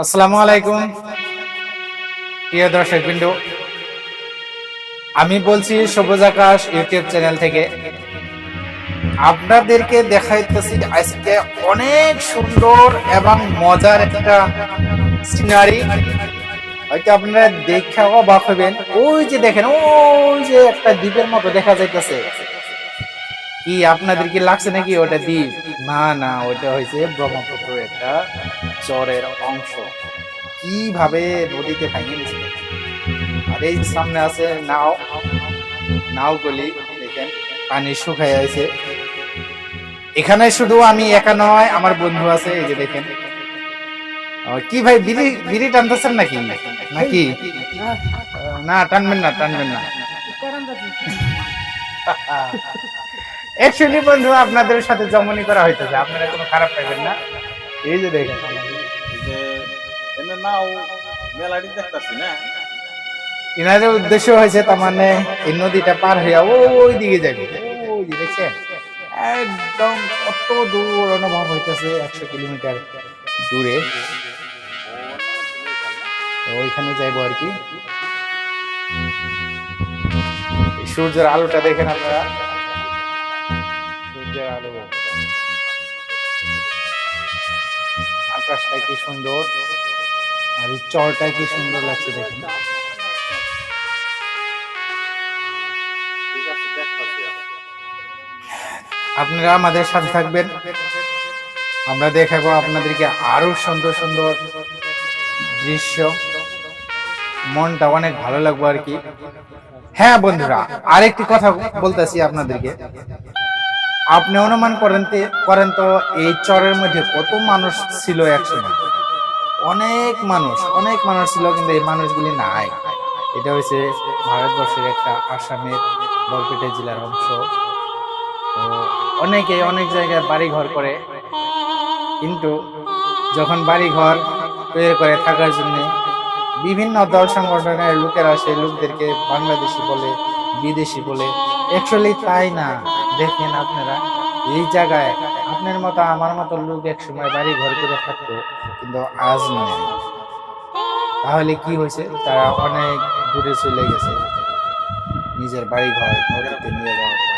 আসসালামু আলাইকুম প্রিয় দর্শকবৃন্দ, আমি বলছি সবুজ আকাশ ইউটিউব চ্যানেল থেকে। আপনাদেরকে দেখাইতেছি আজকে অনেক সুন্দর এবং মজার একটা সিনারি। হয়তো আপনারা দেখে অবাক হবেন। ওই যে দেখেন, ওই যে একটা দ্বীপের মতো দেখা যাইতেছে। কি আপনাদের কি লাগছে নাকি ওটা দ্বীপ? না না, ওটা হয়েছে ব্রহ্মপুত্র একটা চরের অংশ। কিভাবে নদীতে ভাঙিয়ে নিয়েছে। আর এই সামনে আছে নাওগুলি দেখেন, পানি শুকায় আছে। এখানে শুধু আমি একা নয়, আমার বন্ধু আছে। এই যে দেখেন, কি ভাই, বিড়ি বিড়ি টানতেছেন নাকি নাকি? না, টানবেন না, টানবেন না। অ্যাকচুয়ালি বন্ধু, আপনাদের সাথে জমনি করা হইতেছে, আপনারা কোনো খারাপ পাইবেন না। এই যে দেখেন, ইনাদের উদ্দেশ্য হয়েছে তার মানে এই নদীটা পার হইয়া ওই দিকে যাবে। ওই যে দেখছেন, একদম কত দূর অনুভব হইতেছে, 100 কিলোমিটার দূরে। তো ওইখানে যাইবো আর কি। সূর্যের আলোটা দেখেন আপনারা, সূর্যের আলো, আকাশটা কি সুন্দর, আর এই চরটা কি সুন্দর লাগছে দেখেন। আপনারা আমাদের সাথে থাকবেন, আমরা দেখাবো আপনাদেরকে আরো সুন্দর সুন্দর দৃশ্য। মনটা অনেক ভালো লাগবে আর কি। হ্যাঁ বন্ধুরা, আরেকটি কথা বলতেছি আপনাদেরকে। আপনি অনুমান করেন তো এই চরের মধ্যে কত মানুষ ছিল একসময়। অনেক মানুষ ছিল, কিন্তু এই মানুষগুলি নাই। এটা হচ্ছে ভারতবর্ষের একটা আসামের বরপেটা জেলার অংশ। তো অনেকে অনেক জায়গায় বাড়ি ঘর করে, কিন্তু যখন বাড়ি ঘর তৈরি করে থাকার জন্য বিভিন্ন দল সংগঠনের লোকেরা সেই লোকদেরকে বাংলাদেশি বলে, বিদেশি বলে। অ্যাকচুয়ালি তাই না। দেখেন আপনারা, এই জায়গায় আপনার মতো আমার মতো লোক এক সময় বাড়ি ঘর করে থাকতো, কিন্তু আজ নেই। তাহলে কি হয়েছে? তারা অনেক দূরে চলে গেছে, নিজের বাড়ি ঘর নদীতে নিয়ে যাওয়ার।